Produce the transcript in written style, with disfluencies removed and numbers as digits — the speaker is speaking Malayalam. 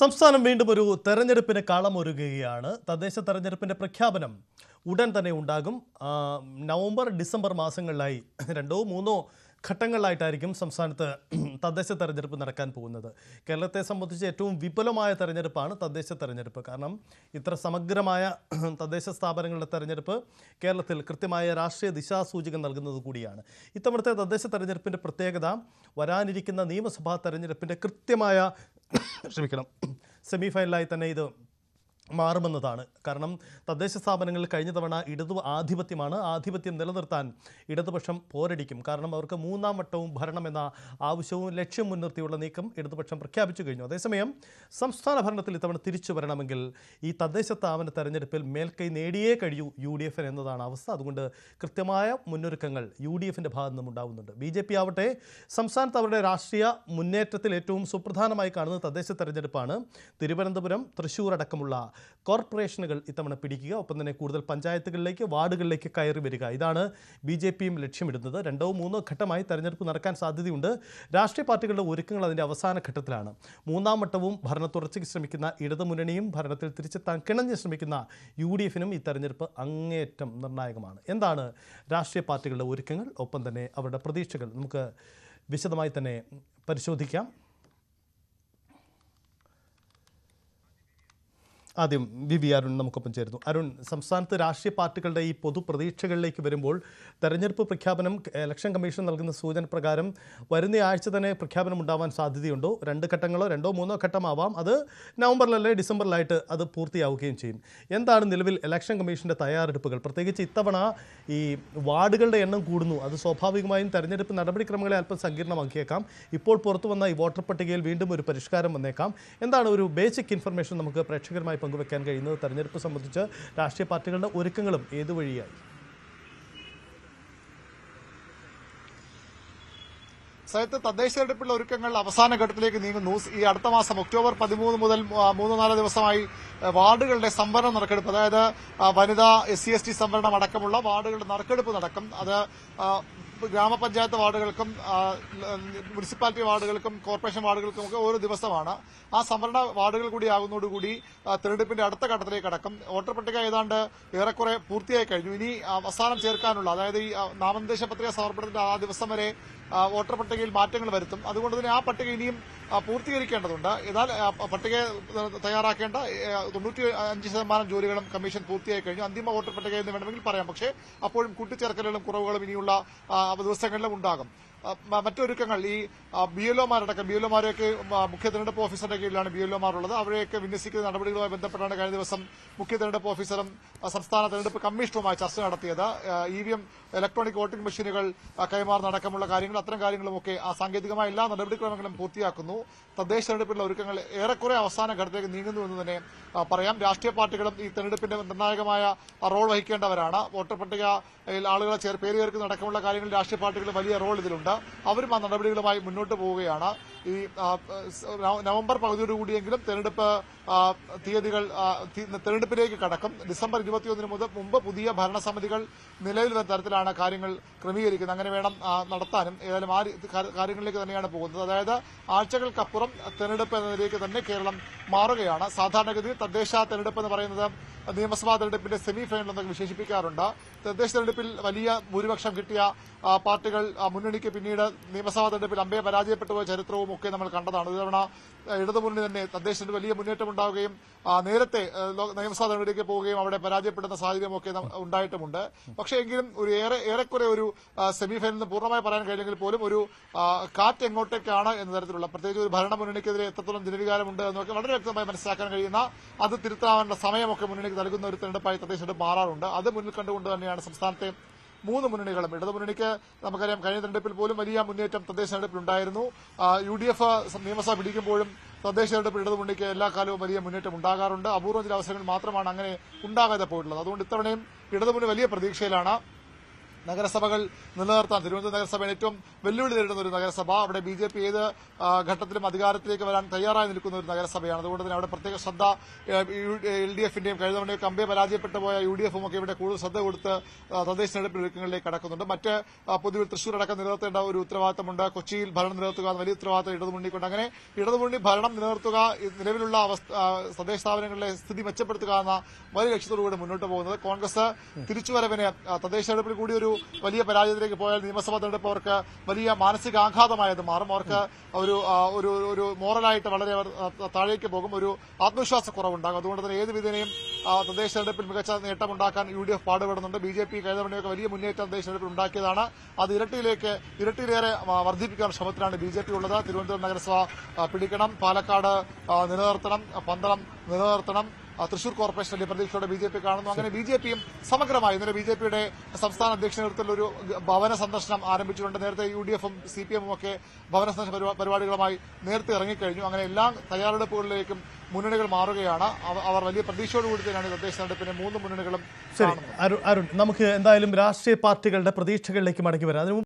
സംസ്ഥാനം വീണ്ടും ഒരു തെരഞ്ഞെടുപ്പിന് കളമൊരുങ്ങുകയാണ്. തദ്ദേശ തെരഞ്ഞെടുപ്പിന്റെ പ്രഖ്യാപനം ഉടൻ തന്നെ ഉണ്ടാകും. നവംബർ ഡിസംബർ മാസങ്ങളിലായി രണ്ടോ മൂന്നോ ഘട്ടങ്ങളിലായിട്ടായിരിക്കും സംസ്ഥാനത്ത് തദ്ദേശ തെരഞ്ഞെടുപ്പ് നടക്കാൻ പോകുന്നത്. കേരളത്തെ സംബന്ധിച്ച് ഏറ്റവും വിപുലമായ തെരഞ്ഞെടുപ്പാണ് തദ്ദേശ തെരഞ്ഞെടുപ്പ്. കാരണം ഇത്ര സമഗ്രമായ തദ്ദേശ സ്ഥാപനങ്ങളുടെ തെരഞ്ഞെടുപ്പ് കേരളത്തിൽ കൃത്യമായ രാഷ്ട്രീയ ദിശാസൂചകം നൽകുന്നത് കൂടിയാണ്. ഇത്തവണത്തെ തദ്ദേശ തെരഞ്ഞെടുപ്പിൻ്റെ പ്രത്യേകത വരാനിരിക്കുന്ന നിയമസഭാ തെരഞ്ഞെടുപ്പിൻ്റെ കൃത്യമായ സെമി ഫൈനലായി തന്നെ ഇത് മാറുമെന്നതാണ്. കാരണം തദ്ദേശ സ്ഥാപനങ്ങളിൽ കഴിഞ്ഞ തവണ ആധിപത്യമാണ്. ആധിപത്യം നിലനിർത്താൻ ഇടതുപക്ഷം പോരടിക്കും. കാരണം അവർക്ക് മൂന്നാം വട്ടവും ഭരണമെന്ന ആവശ്യവും ലക്ഷ്യം മുൻനിർത്തിയുള്ള നീക്കം ഇടതുപക്ഷം പ്രഖ്യാപിച്ചു കഴിഞ്ഞു. അതേസമയം സംസ്ഥാന ഭരണത്തിൽ ഇത്തവണ തിരിച്ചു വരണമെങ്കിൽ ഈ തദ്ദേശ സ്ഥാപന തെരഞ്ഞെടുപ്പിൽ മേൽക്കൈ നേടിയേ കഴിയൂ UDF എന്നതാണ് അവസ്ഥ. അതുകൊണ്ട് കൃത്യമായ മുന്നൊരുക്കങ്ങൾ UDFിൻ്റെ ഭാഗത്തു നിന്നും ഉണ്ടാകുന്നുണ്ട്. BJP ആവട്ടെ സംസ്ഥാനത്ത് അവരുടെ രാഷ്ട്രീയ മുന്നേറ്റത്തിൽ ഏറ്റവും സുപ്രധാനമായി കാണുന്നത് തദ്ദേശ തെരഞ്ഞെടുപ്പാണ്. തിരുവനന്തപുരം, തൃശ്ശൂർ അടക്കമുള്ള കോർപ്പറേഷനുകൾ ഇത്തവണ പിടിക്കുക, ഒപ്പം തന്നെ കൂടുതൽ പഞ്ചായത്തുകളിലേക്ക്, വാർഡുകളിലേക്ക് കയറി വരിക. ഇതാണ് BJPയും ലക്ഷ്യമിടുന്നത്. രണ്ടോ മൂന്നോ ഘട്ടമായി തെരഞ്ഞെടുപ്പ് നടക്കാൻ സാധ്യതയുണ്ട്. രാഷ്ട്രീയ പാർട്ടികളുടെ ഒരുക്കങ്ങൾ അതിൻ്റെ അവസാന ഘട്ടത്തിലാണ്. മൂന്നാം വട്ടവും ഭരണത്തുടർച്ചയ്ക്ക് ശ്രമിക്കുന്ന ഇടതുമുന്നണിയും ഭരണത്തിൽ തിരിച്ചെത്താൻ കിണഞ്ഞ് ശ്രമിക്കുന്ന UDFിനും ഈ തെരഞ്ഞെടുപ്പ് അങ്ങേയറ്റം നിർണായകമാണ്. എന്താണ് രാഷ്ട്രീയ പാർട്ടികളുടെ ഒരുക്കങ്ങൾ, ഒപ്പം തന്നെ അവരുടെ പ്രതീക്ഷകൾ, നമുക്ക് വിശദമായി തന്നെ പരിശോധിക്കാം. ആദ്യം VV അരുൺ നമുക്കൊപ്പം ചേരുന്നു. അരുൺ, സംസ്ഥാനത്ത് രാഷ്ട്രീയ പാർട്ടികളുടെ ഈ പൊതു പ്രതീക്ഷകളിലേക്ക് വരുമ്പോൾ തെരഞ്ഞെടുപ്പ് പ്രഖ്യാപനം ഇലക്ഷൻ കമ്മീഷൻ നൽകുന്ന സൂചന പ്രകാരം വരുന്ന ആഴ്ച തന്നെ പ്രഖ്യാപനം ഉണ്ടാവാൻ സാധ്യതയുണ്ടോ? രണ്ട് ഘട്ടങ്ങളോ രണ്ടോ മൂന്നോ ഘട്ടമാവാം. അത് നവംബറിലല്ലേ ഡിസംബറിലായിട്ട് അത് പൂർത്തിയാവുകയും ചെയ്യും. എന്താണ് നിലവിൽ ഇലക്ഷൻ കമ്മീഷൻ്റെ തയ്യാറെടുപ്പുകൾ? പ്രത്യേകിച്ച് ഇത്തവണ ഈ വാർഡുകളുടെ എണ്ണം കൂടുന്നു. അത് സ്വാഭാവികമായും തെരഞ്ഞെടുപ്പ് നടപടിക്രമങ്ങളെ അല്പം സങ്കീർണമാക്കിയേക്കാം. ഇപ്പോൾ പുറത്തു വന്ന ഈ വോട്ടർ പട്ടികയിൽ വീണ്ടും ഒരു പരിഷ്കാരം വന്നേക്കാം. എന്താണ് ഒരു ബേസിക് ഇൻഫർമേഷൻ നമുക്ക് പ്രേക്ഷകരുമായി പങ്കുവെക്കാൻ കഴിയുന്നത്? തെരഞ്ഞെടുപ്പ് സംബന്ധിച്ച് രാഷ്ട്രീയ പാർട്ടികളുടെ ഒരുക്കങ്ങളും ഏതുവഴിയായി? സയത്ത് തദ്ദേശ തെരഞ്ഞെടുപ്പിലുള്ള ഒരുക്കങ്ങൾ അവസാന ഘട്ടത്തിലേക്ക് നീങ്ങുന്നു. ഈ അടുത്ത മാസം ഒക്ടോബർ 13 മുതൽ 3-4 ദിവസമായി വാർഡുകളുടെ സംവരണ നറുക്കെടുപ്പ്, അതായത് വനിതാ SC/ST സംവരണം അടക്കമുള്ള വാർഡുകളുടെ നറുക്കെടുപ്പ് നടക്കും. അത് ഗ്രാമപഞ്ചായത്ത് വാർഡുകൾക്കും മുനിസിപ്പാലിറ്റി വാർഡുകൾക്കും കോർപ്പറേഷൻ വാർഡുകൾക്കും ഒക്കെ ഓരോ ദിവസമാണ്. ആ സംവരണ വാർഡുകൾ കൂടി ആകുന്നതോടുകൂടി തെരഞ്ഞെടുപ്പിന്റെ അടുത്ത ഘട്ടത്തിലേക്ക് കടക്കും. വോട്ടർ പട്ടിക ഏതാണ്ട് ഏറെക്കുറെ പൂർത്തിയായി കഴിഞ്ഞു. ഇനി അവസാനം ചേർക്കാനുള്ള, അതായത് ഈ നാമനിർദ്ദേശ പത്രിക സമർപ്പണത്തിന്റെ ആ ദിവസം വരെ വോട്ടർ പട്ടികയിൽ മാറ്റങ്ങൾ വരുത്തും. അതുകൊണ്ട് തന്നെ ആ പട്ടിക ഇനിയും പൂർത്തീകരിക്കേണ്ടതുണ്ട്. എന്നാൽ പട്ടിക തയ്യാറാക്കേണ്ട 95% ജോലികളും കമ്മീഷൻ പൂർത്തിയായി കഴിഞ്ഞു. അന്തിമ വോട്ടർ പട്ടിക എന്ന് വേണമെങ്കിൽ പറയാം. പക്ഷേ അപ്പോഴും കൂട്ടിച്ചേർക്കലുകളും കുറവുകളും ഇനിയുള്ള ദിവസങ്ങളിലും ഉണ്ടാകും. മറ്റൊരുക്കങ്ങൾ ഈ BLOമാരൊക്കെ മുഖ്യ തെരഞ്ഞെടുപ്പ് ഓഫീസറുടെ കീഴിലാണ് BLOമാരുള്ളത്. അവരെയൊക്കെ വിന്യസിക്കുന്ന നടപടികളുമായി ബന്ധപ്പെട്ടാണ് കഴിഞ്ഞ ദിവസം മുഖ്യ തെരഞ്ഞെടുപ്പ് ഓഫീസറും സംസ്ഥാന തെരഞ്ഞെടുപ്പ് കമ്മീഷണറുമായി ചർച്ച നടത്തിയത്. EVM ഇലക്ട്രോണിക് വോട്ടിംഗ് മെഷീനുകൾ കൈമാറുന്ന അടക്കമുള്ള കാര്യങ്ങൾ, അത്തരം കാര്യങ്ങളുമൊക്കെ സാങ്കേതികമായ എല്ലാ നടപടിക്രമങ്ങളും പൂർത്തിയാക്കുന്നു. തദ്ദേശ തെരഞ്ഞെടുപ്പിലുള്ള ഒരുക്കങ്ങൾ ഏറെക്കുറെ അവസാന ഘട്ടത്തിലേക്ക് നീങ്ങുന്നു എന്ന് തന്നെ പറയാം. രാഷ്ട്രീയ പാർട്ടികളും ഈ തെരഞ്ഞെടുപ്പിന്റെ നിർണായകമായ റോൾ വഹിക്കേണ്ടവരാണ്. വോട്ടർ പട്ടികയിൽ ആളുകളെ പേര് ചേർക്കുന്ന അടക്കമുള്ള കാര്യങ്ങളിൽ രാഷ്ട്രീയ പാർട്ടികളുടെ വലിയ റോൾ ഇതിലുണ്ട്. അവരും ആ നടപടികളുമായി മുന്നോട്ട് പോവുകയാണ്. ഈ നവംബർ പകുതിയോടുകൂടിയെങ്കിലും തെരഞ്ഞെടുപ്പ് തീയതികൾ തെരഞ്ഞെടുപ്പിലേക്ക് കടക്കും. ഡിസംബർ 21 മുമ്പ് പുതിയ ഭരണസമിതികൾ നിലവിൽ വരുന്ന തരത്തിലാണ് കാര്യങ്ങൾ ക്രമീകരിക്കുന്നത്. അങ്ങനെ വേണം നടത്താനും. ഏതായാലും ആ കാര്യങ്ങളിലേക്ക് തന്നെയാണ് പോകുന്നത്. അതായത് ആഴ്ചകൾക്കപ്പുറം തെരഞ്ഞെടുപ്പ് എന്നതിലേക്ക് തന്നെ കേരളം മാറുകയാണ്. സാധാരണഗതിയിൽ തദ്ദേശ തെരഞ്ഞെടുപ്പ് എന്ന് പറയുന്നത് നിയമസഭാ തെരഞ്ഞെടുപ്പിന്റെ സെമി ഫൈനൽ എന്നൊക്കെ വിശേഷിപ്പിക്കാറുണ്ട്. തദ്ദേശ തെരഞ്ഞെടുപ്പിൽ വലിയ ഭൂരിപക്ഷം കിട്ടിയ പാർട്ടികൾ മുന്നണിക്ക് പിന്നീട് നിയമസഭാ തെരഞ്ഞെടുപ്പിൽ അമ്പയെ പരാജയപ്പെട്ടു പോയ ചരിത്രവും ഒക്കെ നമ്മൾ കണ്ടതാണ്. ഇത്തവണ ഇടതുമുന്നണി തന്നെ തദ്ദേശത്തിൽ വലിയ മുന്നേറ്റം ഉണ്ടാവുകയും നേരത്തെ നിയമസഭാ തെരഞ്ഞെടുപ്പിലേക്ക് പോവുകയും അവിടെ പരാജയപ്പെടുന്ന സാഹചര്യമൊക്കെ ഉണ്ടായിട്ടുമുണ്ട്. പക്ഷേ എങ്കിലും ഒരു ഏറെക്കുറെ ഒരു സെമി ഫൈനലിന് പൂർണ്ണമായി പറയാൻ കഴിഞ്ഞെങ്കിൽ പോലും ഒരു കാറ്റ് എങ്ങോട്ടേക്കാണ് എന്ന തരത്തിലുള്ള, പ്രത്യേകിച്ച് ഒരു ഭരണമുന്നണിക്കെതിരെ എത്രത്തോളം ജനവികാരമുണ്ട് എന്നൊക്കെ വളരെ വ്യക്തമായി മനസ്സിലാക്കാൻ കഴിയുന്ന, അത് തിരുത്താനുള്ള സമയമൊക്കെ മുന്നണിക്ക് നൽകുന്ന ഒരു തെരഞ്ഞെടുപ്പായി തദ്ദേശ തെരഞ്ഞെടുപ്പ് മാറാറുണ്ട്. അത് മുന്നിൽ കണ്ടുകൊണ്ട് തന്നെയാണ് സംസ്ഥാനത്തെ 3 മുന്നണികളും. ഇടതുമുന്നണിക്ക് നമുക്കറിയാം കഴിഞ്ഞ തെരഞ്ഞെടുപ്പിൽ പോലും വലിയ മുന്നേറ്റം തദ്ദേശ തെരഞ്ഞെടുപ്പിലുണ്ടായിരുന്നു. UDF നിയമസഭ പിടിക്കുമ്പോഴും തദ്ദേശ തെരഞ്ഞെടുപ്പിൽ ഇടതുമുന്നണിക്ക് എല്ലാ കാലവും വലിയ മുന്നേറ്റം ഉണ്ടാകാറുണ്ട്. അപൂർവ ചില അവസരങ്ങളിൽ മാത്രമാണ് അങ്ങനെ ഉണ്ടാകാതെ പോയിട്ടുള്ളത്. അതുകൊണ്ട് ഇത്തവണയും ഇടതുമുന്നണി വലിയ പ്രതീക്ഷയിലാണ്. നഗരസഭകൾ നിലനിർത്താൻ തിരുവനന്തപുരം നഗരസഭ ഏറ്റവും വെല്ലുവിളി നേരിടുന്ന ഒരു നഗരസഭ. അവിടെ BJP ഏത് ഘട്ടത്തിലും അധികാരത്തിലേക്ക് വരാൻ തയ്യാറായി നിൽക്കുന്ന ഒരു നഗരസഭയാണ്. അതുകൊണ്ട് തന്നെ അവിടെ പ്രത്യേക ശ്രദ്ധ LDFന്റെയും കഴിഞ്ഞ തവണയൊക്കെ അമ്പെ പരാജയപ്പെട്ടു പോയ UDFും ഒക്കെ ഇവിടെ കൂടുതൽ ശ്രദ്ധ കൊടുത്ത് തദ്ദേശ തെരഞ്ഞെടുപ്പ് ഒരുക്കങ്ങളിലേക്ക് കടക്കുന്നുണ്ട്. മറ്റ് പൊതുവിൽ തൃശൂർ അടക്കം നിലനിർത്തേണ്ട ഒരു ഉത്തരവാദിത്തമുണ്ട്. കൊച്ചിയിൽ ഭരണം നിലനിർത്തുക എന്ന വലിയ ഉത്തരവാദിത്തം ഇടതുമുന്നണിക്കുണ്ട്. അങ്ങനെ ഇടതുമുന്നണി ഭരണം നിലനിർത്തുക, നിലവിലുള്ള തദ്ദേശ സ്ഥാപനങ്ങളിലെ സ്ഥിതി മെച്ചപ്പെടുത്തുക എന്ന വലിയ ലക്ഷ്യത്തോടുകൂടി മുന്നോട്ട് പോകുന്നത്. കോൺഗ്രസ് തിരിച്ചുവരവിന് തദ്ദേശ തെരഞ്ഞെടുപ്പിൽ കൂടി ഒരു വലിയ പരാജയത്തിലേക്ക് പോയാൽ നിയമസഭാ തെരഞ്ഞെടുപ്പ് അവർക്ക് വലിയ മാനസികാഘാതമായത് മാറും. അവർക്ക് ഒരു മോറലായിട്ട് വളരെ താഴേക്ക് പോകും, ഒരു ആത്മവിശ്വാസക്കുറവുണ്ടാകും. അതുകൊണ്ട് തന്നെ ഏത് വിധേനയും തദ്ദേശ തെരഞ്ഞെടുപ്പിൽ മികച്ച നേട്ടമുണ്ടാക്കാൻ UDF പാടുപെടുന്നുണ്ട്. BJP കഴിഞ്ഞ തവണയൊക്കെ വലിയ മുന്നേറ്റം തദ്ദേശ തെരഞ്ഞെടുപ്പിൽ ഉണ്ടാക്കിയതാണ്. അത് ഇരട്ടിയിലേറെ വർദ്ധിപ്പിക്കാൻ ശ്രമത്തിലാണ് BJP ഉള്ളത്. തിരുവനന്തപുരം നഗരസഭ പിടിക്കണം, പാലക്കാട് നിലനിർത്തണം, പന്തളം നിലനിർത്തണം, തൃശൂർ കോർപ്പറേഷൻ വലിയ പ്രതീക്ഷയോടെ BJP കാണുന്നു. അങ്ങനെ BJPയും സമഗ്രമായി ഇന്നലെ BJPയുടെ സംസ്ഥാന അധ്യക്ഷ നേതൃത്വത്തിൽ ഒരു ഭവന സന്ദർശനം ആരംഭിച്ചിട്ടുണ്ട്. നേരത്തെ UDFും CPMും ഒക്കെ ഭവന സന്ദർശന പരിപാടികളുമായി നേരത്തെ ഇറങ്ങിക്കഴിഞ്ഞു. അങ്ങനെ എല്ലാ തയ്യാറെടുപ്പുകളിലേക്കും മുന്നണികൾ മാറുകയാണ്. അവർ വലിയ പ്രതീക്ഷയോടുകൂടി തന്നെയാണ് തദ്ദേശ തെരഞ്ഞെടുപ്പിനെ മൂന്ന് മുന്നണികളും കാണുന്നത്. അരുൺ, നമുക്ക് എന്തായാലും രാഷ്ട്രീയ പാർട്ടികളുടെ പ്രതീക്ഷകളിലേക്ക് മടങ്ങി വരാം.